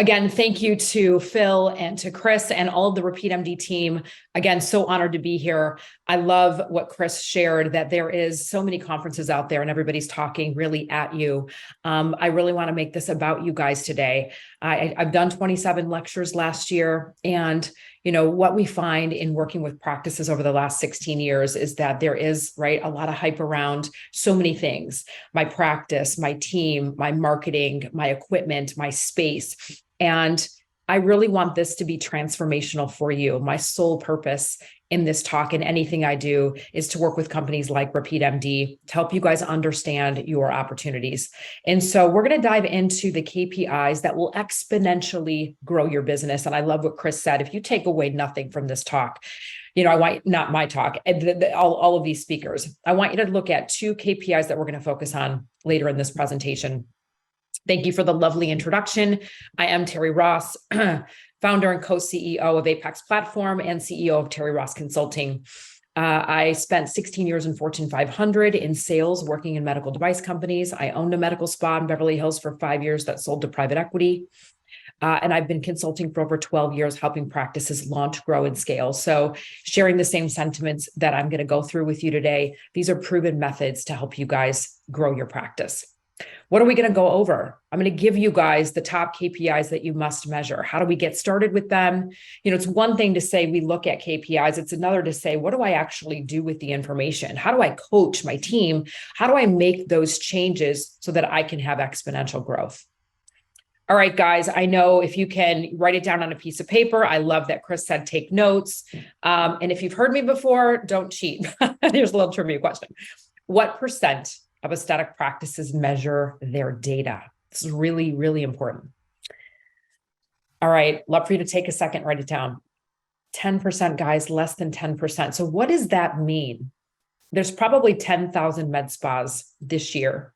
Again, thank you to Phil and to Chris and all of the Repeat MD team. Again, so honored to be here. I love what Chris shared, that there is so many conferences out there and everybody's talking really at you. I really want to make this about you guys today. I've done 27 lectures last year, and what we find in working with practices over the last 16 years is that there is, right, a lot of hype around so many things: my practice, my team, my marketing, my equipment, my space. And I really want this to be transformational for you. My sole purpose in this talk and anything I do is to work with companies like Repeat MD to help you guys understand your opportunities. And so we're going to dive into the KPIs that will exponentially grow your business. And I love what Chris said. If you take away nothing from this talk, I want, not my talk, all of these speakers, I want you to look at two KPIs that we're going to focus on later in this presentation. Thank you for the lovely introduction. I am Terri Ross, founder and co-CEO of Apex Platform and CEO of Terri Ross Consulting. I spent 16 years in Fortune 500 in sales, working in medical device companies. I owned a medical spa in Beverly Hills for 5 years that sold to private equity. And I've been consulting for over 12 years, helping practices launch, grow, and scale. So sharing the same sentiments that I'm going to go through with you today. These are proven methods to help you guys grow your practice. What are we going to go over? I'm going to give you guys the top KPIs that you must measure. How do we get started with them? It's one thing to say we look at KPIs. It's another to say, what do I actually do with the information? How do I coach my team? How do I make those changes so that I can have exponential growth? All right, guys, I know if you can write it down on a piece of paper. I love that Chris said take notes. And if you've heard me before, don't cheat. Here's a little trivia question. What percent of aesthetic practices measure their data? This is really, really important. All right, love for you to take a second, write it down. 10%, guys, less than 10%. So what does that mean? There's probably 10,000 med spas this year,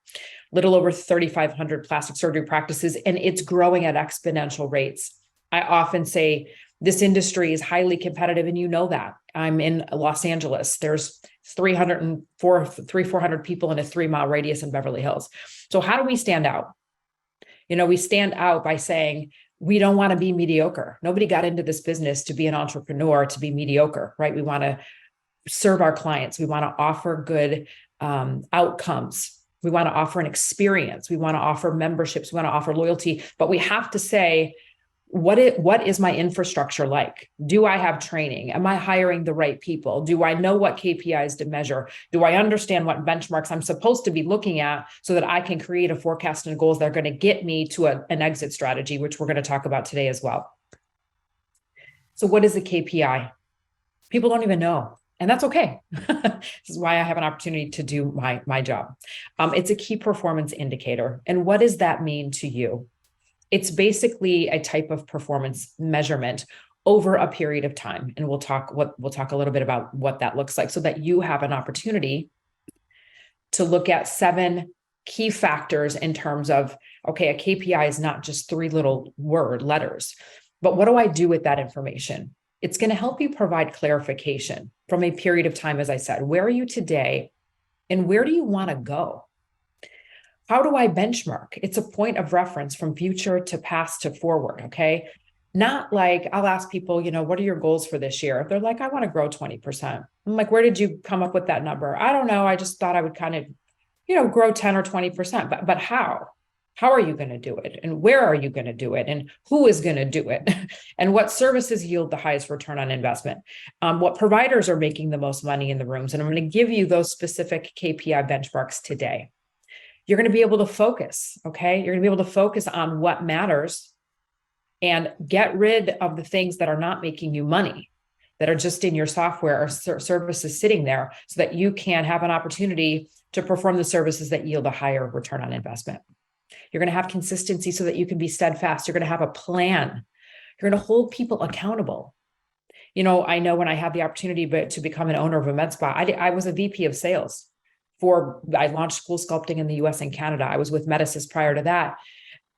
little over 3,500 plastic surgery practices, and it's growing at exponential rates. I often say this industry is highly competitive, and you know that. I'm in Los Angeles. There's 400 people in a 3-mile radius in Beverly Hills. So how do we stand out? We stand out by saying we don't want to be mediocre. Nobody got into this business to be an entrepreneur, to be mediocre, right? We want to serve our clients. We want to offer good outcomes. We want to offer an experience. We want to offer memberships. We want to offer loyalty, but we have to say, what is my infrastructure like? Do I have training? Am I hiring the right people? Do I know what KPIs to measure? Do I understand what benchmarks I'm supposed to be looking at so that I can create a forecast and goals that are going to get me to an exit strategy, which we're going to talk about today as well. So what is a KPI? People don't even know. And that's okay. This is why I have an opportunity to do my job. It's a key performance indicator. And what does that mean to you? It's basically a type of performance measurement over a period of time. And we'll talk a little bit about what that looks like so that you have an opportunity to look at 7 key factors in terms of, okay, a KPI is not just 3 little letters, but what do I do with that information? It's going to help you provide clarification from a period of time. As I said, where are you today and where do you want to go? How do I benchmark? It's a point of reference from future to past to forward, okay? Not like I'll ask people, what are your goals for this year? If they're like, I want to grow 20%. I'm like, where did you come up with that number? I don't know. I just thought I would kind of, grow 10 or 20%. But how? How are you going to do it? And where are you going to do it? And who is going to do it? And what services yield the highest return on investment? What providers are making the most money in the rooms? And I'm going to give you those specific KPI benchmarks today. You're going to be able to focus, okay? You're going to be able to focus on what matters and get rid of the things that are not making you money, that are just in your software or services sitting there so that you can have an opportunity to perform the services that yield a higher return on investment. You're going to have consistency so that you can be steadfast. You're going to have a plan. You're going to hold people accountable. I know when I had the opportunity to become an owner of a med spa, I was a VP of sales. I launched School Sculpting in the US and Canada. I was with Medicis prior to that.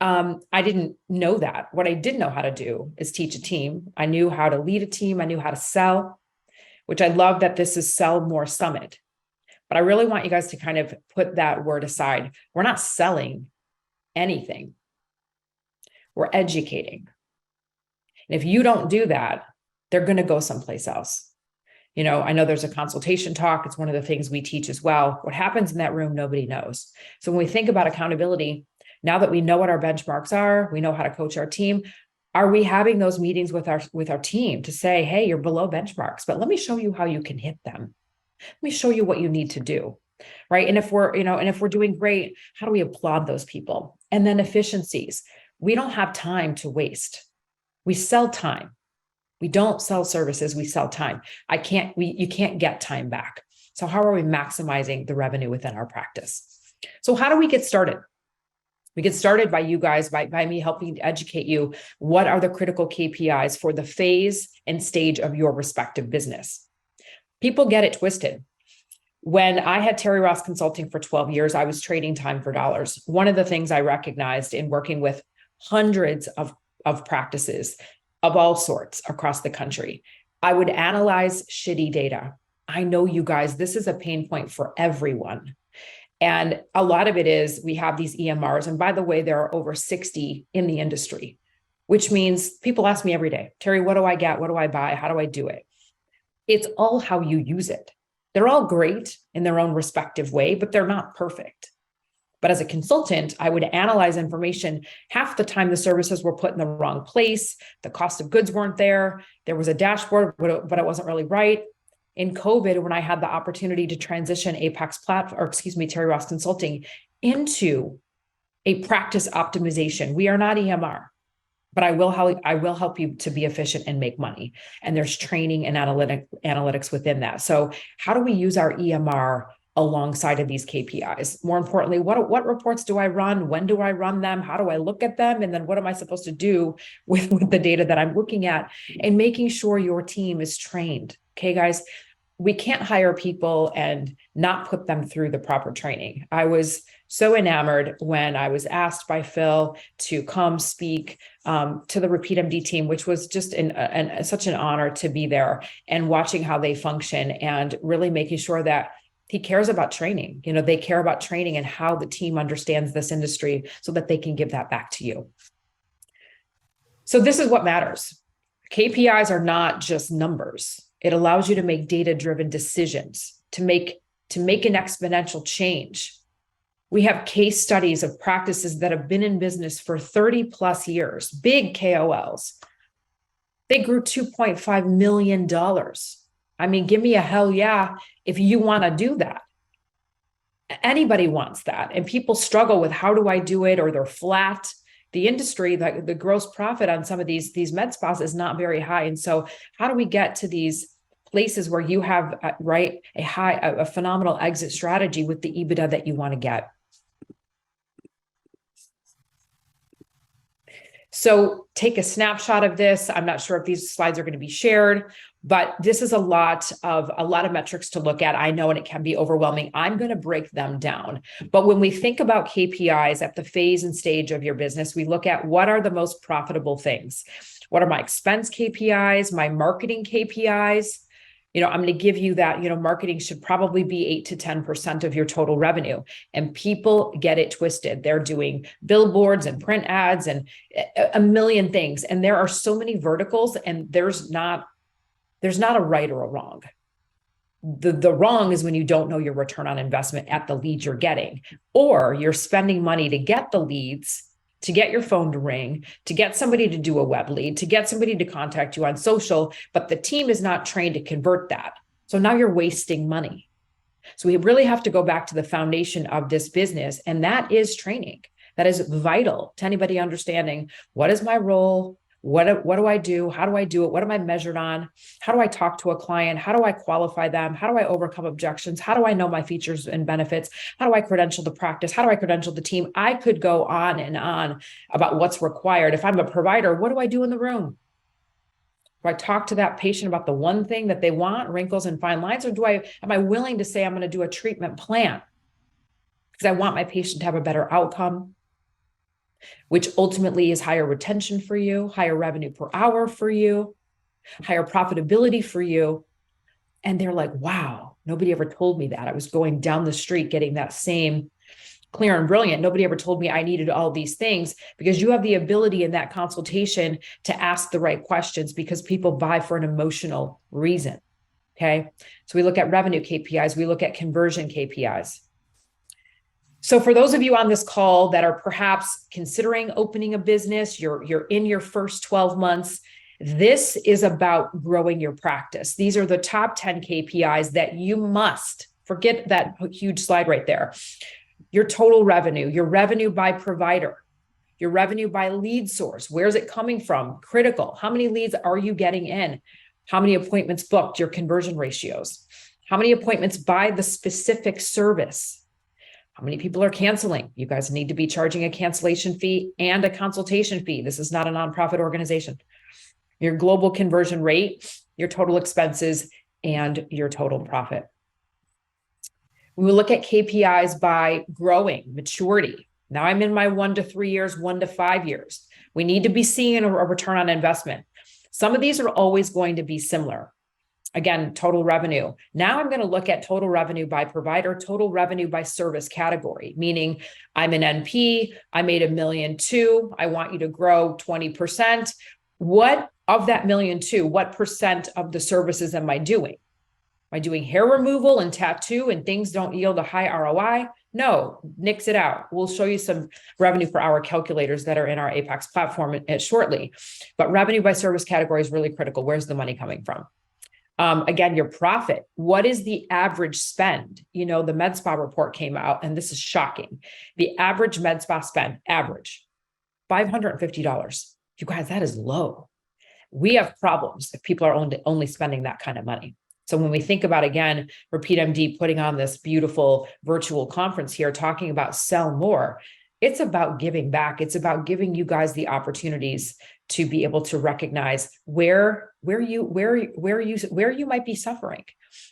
I didn't know that. What I did know how to do is teach a team. I knew how to lead a team. I knew how to sell, which I love that this is Sell More Summit. But I really want you guys to kind of put that word aside. We're not selling anything. We're educating. And if you don't do that, they're going to go someplace else. I know there's a consultation talk. It's one of the things we teach as well. What happens in that room, nobody knows. So when we think about accountability, now that we know what our benchmarks are, we know how to coach our team. Are we having those meetings with our team to say, hey, you're below benchmarks, but let me show you how you can hit them. Let me show you what you need to do. Right. And if we're doing great, how do we applaud those people? And then efficiencies. We don't have time to waste. We sell time. We don't sell services, we sell time. You can't get time back. So how are we maximizing the revenue within our practice? So how do we get started? We get started by you guys, by me helping to educate you. What are the critical KPIs for the phase and stage of your respective business? People get it twisted. When I had Terri Ross Consulting for 12 years, I was trading time for dollars. One of the things I recognized in working with hundreds of practices of all sorts across the country, I would analyze shitty data. I know you guys, this is a pain point for everyone. And a lot of it is we have these EMRs. And by the way, there are over 60 in the industry, which means people ask me every day, Terri, what do I get? What do I buy? How do I do it? It's all how you use it. They're all great in their own respective way, but they're not perfect. But as a consultant, I would analyze information. Half the time, the services were put in the wrong place. The cost of goods weren't there. There was a dashboard, but it wasn't really right. In COVID, when I had the opportunity to transition Terri Ross Consulting into a practice optimization, we are not EMR, but I will help you to be efficient and make money. And there's training and analytics within that. So how do we use our EMR alongside of these KPIs? More importantly, what reports do I run? When do I run them? How do I look at them? And then what am I supposed to do with the data that I'm looking at? And making sure your team is trained. Okay, guys, we can't hire people and not put them through the proper training. I was so enamored when I was asked by Phil to come speak to the Repeat MD team, which was just such an honor to be there and watching how they function and really making sure that he cares about training. They care about training and how the team understands this industry so that they can give that back to you. So this is what matters. KPIs are not just numbers. It allows you to make data-driven decisions, to make an exponential change. We have case studies of practices that have been in business for 30 plus years, big KOLs. They grew $2.5 million. I mean, give me a hell yeah if you want to do that. Anybody wants that. And people struggle with how do I do it, or they're flat. The industry, the gross profit on some of these med spas is not very high. And so how do we get to these places where you have a phenomenal exit strategy with the EBITDA that you want to get? So take a snapshot of this. I'm not sure if these slides are going to be shared, but this is a lot of metrics to look at. I know, and it can be overwhelming. I'm going to break them down. But when we think about KPIs at the phase and stage of your business, we look at what are the most profitable things. What are my expense KPIs, my marketing KPIs? I'm going to give you that, marketing should probably be 8 to 10% of your total revenue. And people get it twisted. They're doing billboards and print ads and a million things. And there are so many verticals, and there's not a right or a wrong. The wrong is when you don't know your return on investment at the leads you're getting, or you're spending money to get the leads, to get your phone to ring, to get somebody to do a web lead, to get somebody to contact you on social, but the team is not trained to convert that. So now you're wasting money. So we really have to go back to the foundation of this business, and that is training. That is vital to anybody understanding what is my role, what do I do, how do I do it, what am I measured on, how do I talk to a client, how do I qualify them, how do I overcome objections, how do I know my features and benefits, how do I credential the practice, how do I credential the team? I could go on and on about what's required. If I'm a provider, what do I do in the room? Do I talk to that patient about the one thing that they want, wrinkles and fine lines, or am I willing to say I'm going to do a treatment plan because I want my patient to have a better outcome, which ultimately is higher retention for you, higher revenue per hour for you, higher profitability for you. And they're like, wow, nobody ever told me that. I was going down the street getting that same clear and brilliant. Nobody ever told me I needed all these things, because you have the ability in that consultation to ask the right questions, because people buy for an emotional reason. Okay. So we look at revenue KPIs, we look at conversion KPIs. So for those of you on this call that are perhaps considering opening a business, you're in your first 12 months, this is about growing your practice. These are the top 10 KPIs that you must forget. That huge slide right there. Your total revenue, your revenue by provider, your revenue by lead source. Where's it coming from? Critical. How many leads are you getting in? How many appointments booked? Your conversion ratios. How many appointments by the specific service? How many people are canceling? You guys need to be charging a cancellation fee and a consultation fee. This is not a nonprofit organization. Your global conversion rate, your total expenses, and your total profit. We will look at KPIs by growing, maturity. Now I'm in my 1 to 3 years, 1 to 5 years. We need to be seeing a return on investment. Some of these are always going to be similar. Again, total revenue. Now I'm going to look at total revenue by provider, total revenue by service category, meaning I'm an NP, I made $1.2 million. I want you to grow 20%. What of that $1.2 million, what percent of the services am I doing? Am I doing hair removal and tattoo and things don't yield a high ROI? No, nix it out. We'll show you some revenue per hour calculators that are in our Apex platform shortly. But revenue by service category is really critical. Where's the money coming from? Again, your profit. What is the average spend? You know, the med spa report came out, and this is shocking. The average med spa spend, average, $550. You guys, that is low. We have problems if people are only spending that kind of money. So when we think about, again, Repeat MD putting on this beautiful virtual conference here, talking about sell more, it's about giving back. It's about giving you guys the opportunities to be able to recognize where you might be suffering.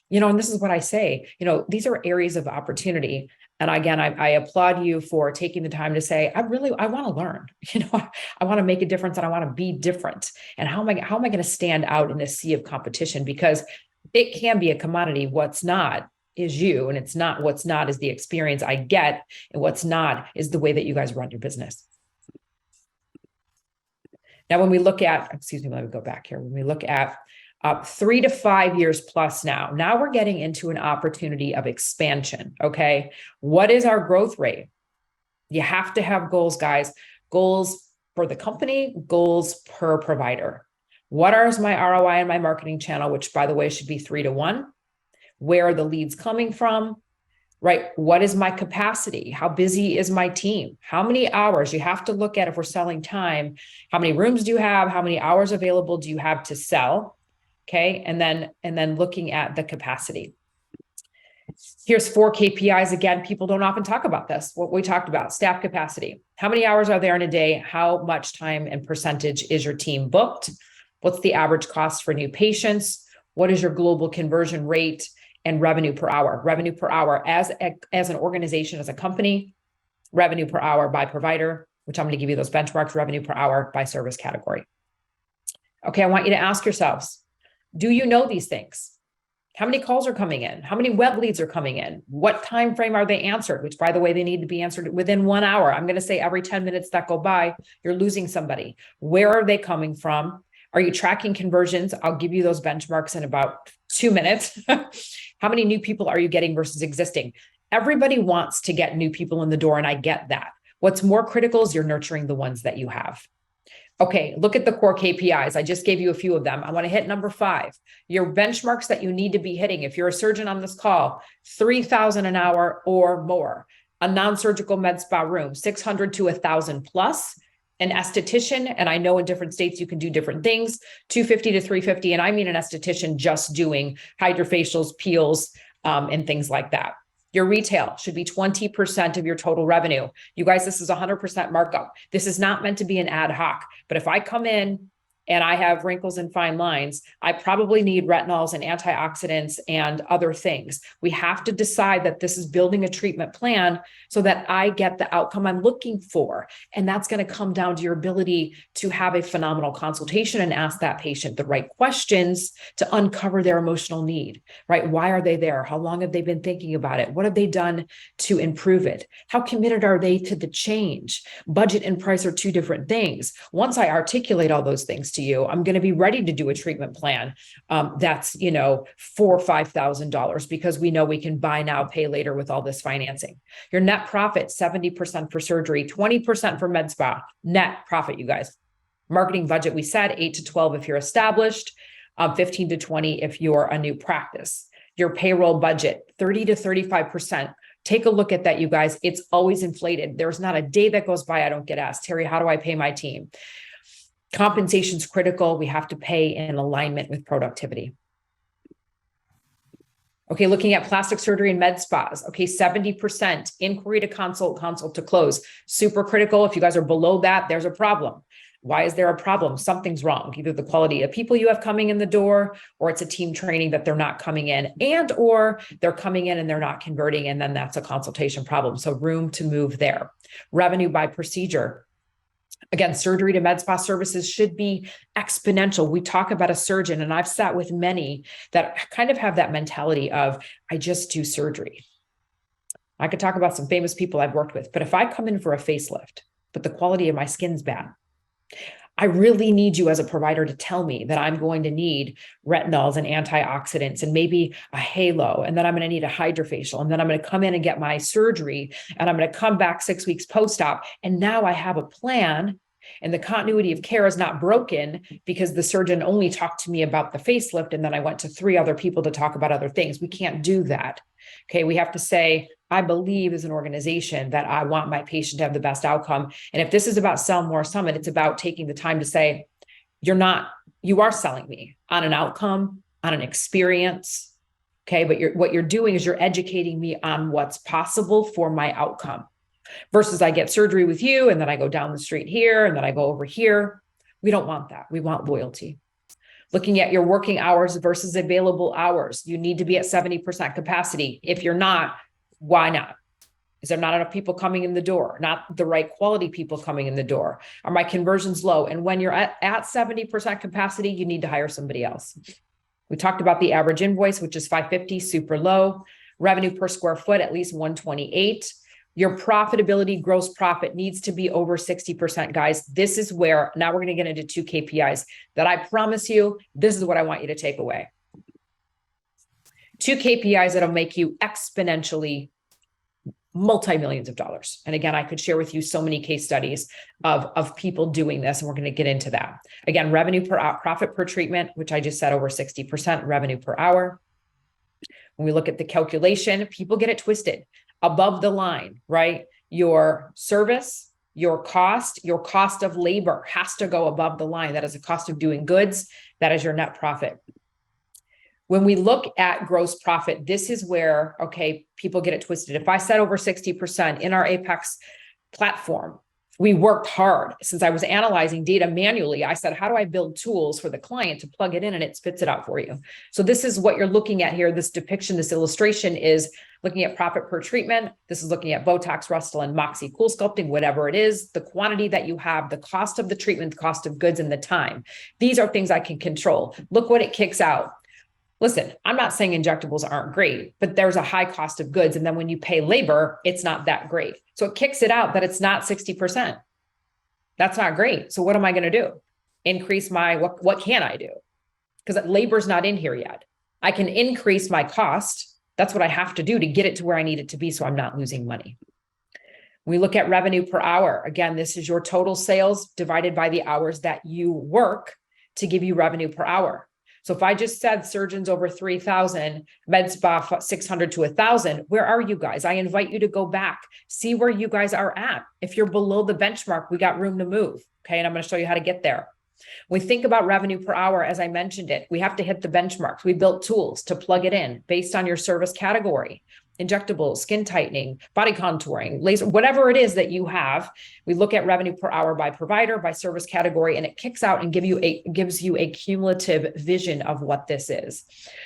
You know, and this is what I say, you know, these are areas of opportunity. And again, I applaud you for taking the time to say, I want to learn, you know, I want to make a difference and I want to be different. And how am I going to stand out in this sea of competition? Because it can be a commodity. What's not is you, and it's not what's not is the experience I get, and what's not is the way that you guys run your business. Now, when we look at, let me go back here. When we look at 3 to 5 years plus now we're getting into an opportunity of expansion. Okay. What is our growth rate? You have to have goals, guys, goals for the company, goals per provider. What is my ROI in my marketing channel, which by the way, should be 3 to 1. Where are the leads coming from? Right? What is my capacity? How busy is my team? How many hours? You have to look at, if we're selling time, how many rooms do you have? How many hours available do you have to sell? Okay. And then looking at the capacity. Here's 4 KPIs. Again, people don't often talk about this. What we talked about, staff capacity. How many hours are there in a day? How much time and percentage is your team booked? What's the average cost for new patients? What is your global conversion rate? And revenue per hour. Revenue per hour as an organization, as a company, revenue per hour by provider, which I'm going to give you those benchmarks, revenue per hour by service category. Okay, I want you to ask yourselves, do you know these things? How many calls are coming in? How many web leads are coming in? What time frame are they answered? Which, by the way, they need to be answered within 1 hour. I'm going to say every 10 minutes that go by, you're losing somebody. Where are they coming from? Are you tracking conversions? I'll give you those benchmarks in about 2 minutes. How many new people are you getting versus existing? Everybody wants to get new people in the door, and I get that. What's more critical is you're nurturing the ones that you have. Okay, look at the core KPIs. I just gave you a few of them. I want to hit number 5. Your benchmarks that you need to be hitting. If you're a surgeon on this call, $3,000 an hour or more. A non-surgical med spa room, $600 to $1,000 plus. An esthetician, and I know in different states you can do different things, $250 to $350. And I mean an esthetician just doing hydrofacials, peels, and things like that. Your retail should be 20% of your total revenue. You guys, this is 100% markup. This is not meant to be an ad hoc, but if I come in and I have wrinkles and fine lines, I probably need retinols and antioxidants and other things. We have to decide that this is building a treatment plan so that I get the outcome I'm looking for. And that's going to come down to your ability to have a phenomenal consultation and ask that patient the right questions to uncover their emotional need, right? Why are they there? How long have they been thinking about it? What have they done to improve it? How committed are they to the change? Budget and price are two different things. Once I articulate all those things to you, I'm going to be ready to do a treatment plan that's, $4,000 or $5,000 because we know we can buy now, pay later with all this financing. Your net profit, 70% for surgery, 20% for med spa, net profit, you guys. Marketing budget, we said 8 to 12 if you're established, 15 to 20 if you're a new practice. Your payroll budget, 30 to 35%. Take a look at that, you guys. It's always inflated. There's not a day that goes by I don't get asked, Terri, how do I pay my team? Compensation is critical. We have to pay in alignment with productivity. Okay, looking at plastic surgery and med spas. Okay, 70% inquiry to consult, consult to close. Super critical. If you guys are below that, there's a problem. Why is there a problem? Something's wrong. Either the quality of people you have coming in the door, or it's a team training that they're not coming in, and or they're coming in and they're not converting, and then that's a consultation problem. So room to move there. Revenue by procedure. Again, surgery to med spa services should be exponential. We talk about a surgeon, and I've sat with many that kind of have that mentality of, I just do surgery. I could talk about some famous people I've worked with, but if I come in for a facelift, but the quality of my skin's bad, I really need you as a provider to tell me that I'm going to need retinols and antioxidants and maybe a halo, and then I'm going to need a hydrofacial, and then I'm going to come in and get my surgery, and I'm going to come back 6 weeks post-op. And now I have a plan, and the continuity of care is not broken because the surgeon only talked to me about the facelift, and then I went to 3 other people to talk about other things. We can't do that. Okay, we have to say, I believe as an organization that I want my patient to have the best outcome. And if this is about Sell More Summit, it's about taking the time to say, you are selling me on an outcome, on an experience. Okay, but what you're doing is you're educating me on what's possible for my outcome versus I get surgery with you and then I go down the street here and then I go over here. We don't want that. We want loyalty. Looking at your working hours versus available hours. You need to be at 70% capacity. If you're not, why not? Is there not enough people coming in the door? Not the right quality people coming in the door? Are my conversions low? And when you're at 70% capacity, you need to hire somebody else. We talked about the average invoice, which is $550, super low. Revenue per square foot, at least $128. Your profitability, gross profit needs to be over 60%, guys. This is where, now we're going to get into 2 KPIs that I promise you, this is what I want you to take away. 2 KPIs that'll make you exponentially multi-millions of dollars. And again, I could share with you so many case studies of people doing this, and we're going to get into that. Again, revenue per hour, profit per treatment, which I just said over 60%, revenue per hour. When we look at the calculation, people get it twisted. Above the line, right? Your service, your cost of labor has to go above the line. That is the cost of doing goods. That is your net profit. When we look at gross profit, this is where, okay, people get it twisted. If I said over 60% in our Apex platform, we worked hard. Since I was analyzing data manually, I said, how do I build tools for the client to plug it in and it spits it out for you? So this is what you're looking at here. This depiction, this illustration is looking at profit per treatment. This is looking at Botox, Restylane, Moxie, Cool Sculpting, whatever it is, the quantity that you have, the cost of the treatment, the cost of goods, and the time. These are things I can control. Look what it kicks out. Listen, I'm not saying injectables aren't great, but there's a high cost of goods. And then when you pay labor, it's not that great. So it kicks it out that it's not 60%. That's not great. So what am I going to do? Increase my, what can I do? Because labor's not in here yet. I can increase my cost. That's what I have to do to get it to where I need it to be so I'm not losing money. We look at revenue per hour. Again, this is your total sales divided by the hours that you work to give you revenue per hour. So if I just said surgeons over 3,000, med spa 600 to 1,000, where are you guys? I invite you to go back, see where you guys are at. If you're below the benchmark, we got room to move. Okay. And I'm going to show you how to get there. When we think about revenue per hour, as I mentioned it, we have to hit the benchmarks. We built tools to plug it in based on your service category. injectables, skin tightening, body contouring, laser, whatever it is that you have. We look at revenue per hour by provider, by service category, and it kicks out and gives you a cumulative vision of what this is.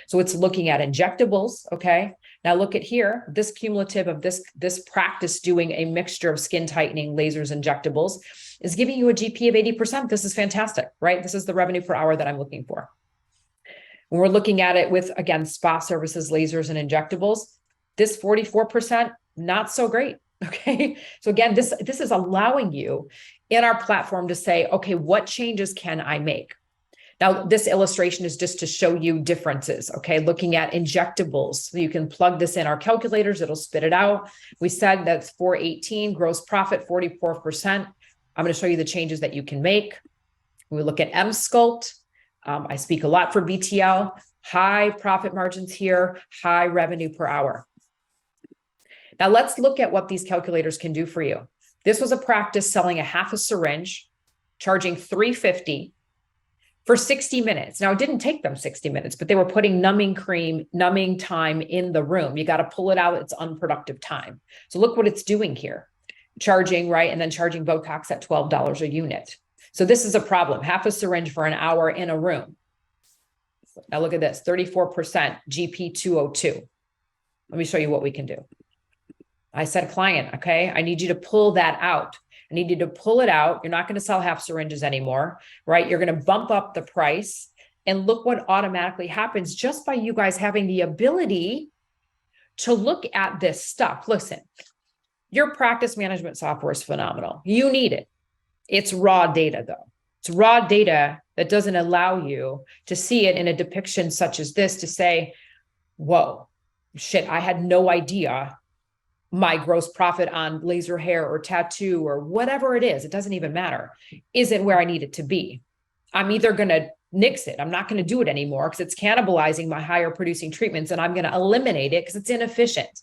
So it's looking at injectables. Okay. Now look at here, this cumulative of this practice doing a mixture of skin tightening, lasers, injectables is giving you a GP of 80%. This is fantastic, right? This is the revenue per hour that I'm looking for. When we're looking at it with, again, spa services, lasers, and injectables, this 44%, not so great. Okay. So again, this is allowing you in our platform to say, okay, what changes can I make? Now, this illustration is just to show you differences. Okay. Looking at injectables. So you can plug this in our calculators. It'll spit it out. We said that's 418 gross profit, 44%. I'm going to show you the changes that you can make. We look at M-Sculpt. I speak a lot for BTL, high profit margins here, high revenue per hour. Now let's look at what these calculators can do for you. This was a practice selling a half a syringe, charging $350 for 60 minutes. Now it didn't take them 60 minutes, but they were putting numbing time in the room. You got to pull it out. It's unproductive time. So look what it's doing here. Charging, right? And then charging Botox at $12 a unit. So this is a problem. Half a syringe for an hour in a room. Now look at this, 34% GP 202. Let me show you what we can do. I said, client, okay, I need you to pull that out. I need you to pull it out. You're not going to sell half syringes anymore, right? You're going to bump up the price, and look what automatically happens just by you guys having the ability to look at this stuff. Listen, your practice management software is phenomenal. You need it. It's raw data though. It's raw data that doesn't allow you to see it in a depiction such as this to say, whoa, shit, I had no idea my gross profit on laser hair or tattoo or whatever it is, it doesn't even matter, isn't where I need it to be. I'm either going to nix it. I'm not going to do it anymore because it's cannibalizing my higher producing treatments, and I'm going to eliminate it because it's inefficient.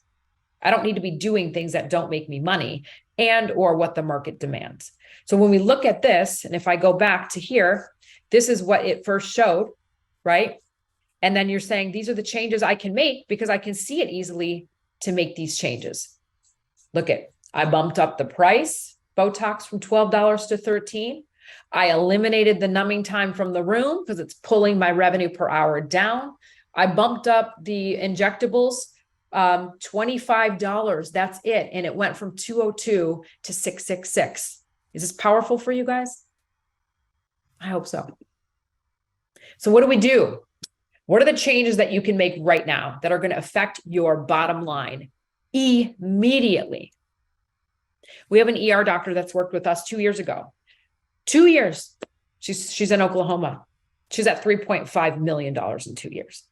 I don't need to be doing things that don't make me money and or what the market demands. So when we look at this, and if I go back to here, this is what it first showed, right? And then you're saying, these are the changes I can make because I can see it easily to make these changes. Look at, I bumped up the price, Botox from $12 to $13. I eliminated the numbing time from the room because it's pulling my revenue per hour down. I bumped up the injectables, $25. That's it. And it went from 202 to 666. Is this powerful for you guys? I hope so. So what do we do? What are the changes that you can make right now that are going to affect your bottom line immediately? We have an ER doctor that's worked with us 2 years ago. 2 years. She's in Oklahoma. She's at $3.5 million in 2 years.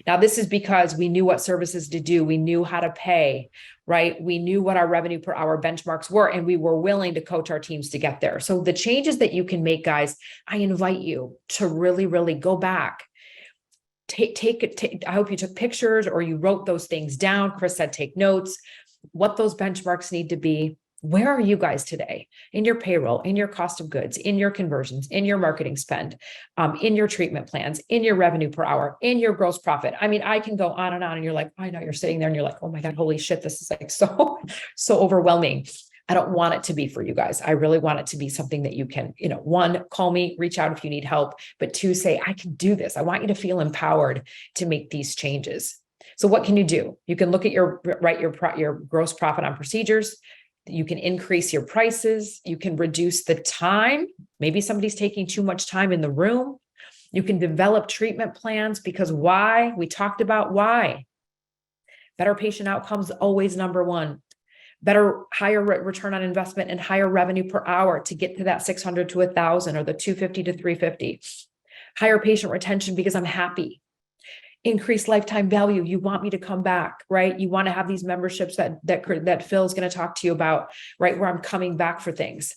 Now, this is because we knew what services to do. We knew how to pay, right? We knew what our revenue per hour benchmarks were, and we were willing to coach our teams to get there. So the changes that you can make, guys, I invite you to really, really go back. I hope you took pictures or you wrote those things down. Chris said, take notes, what those benchmarks need to be. Where are you guys today in your payroll, in your cost of goods, in your conversions, in your marketing spend, in your treatment plans, in your revenue per hour, in your gross profit? I mean, I can go on, and you're like, I know, you're sitting there and you're like, oh my God, holy shit, this is like so overwhelming. I don't want it to be for you guys. I really want it to be something that you can, one, call me, reach out if you need help, but two, say, I can do this. I want you to feel empowered to make these changes. So what can you do? You can look at your gross profit on procedures. You can increase your prices. You can reduce the time. Maybe somebody's taking too much time in the room. You can develop treatment plans because why? We talked about why. Better patient outcomes, always number one. Better, higher return on investment and higher revenue per hour to get to that 600 to 1,000 or the 250 to 350. Higher patient retention because I'm happy. Increase lifetime value. You want me to come back, right? You want to have these memberships that Phil's going to talk to you about, right? Where I'm coming back for things.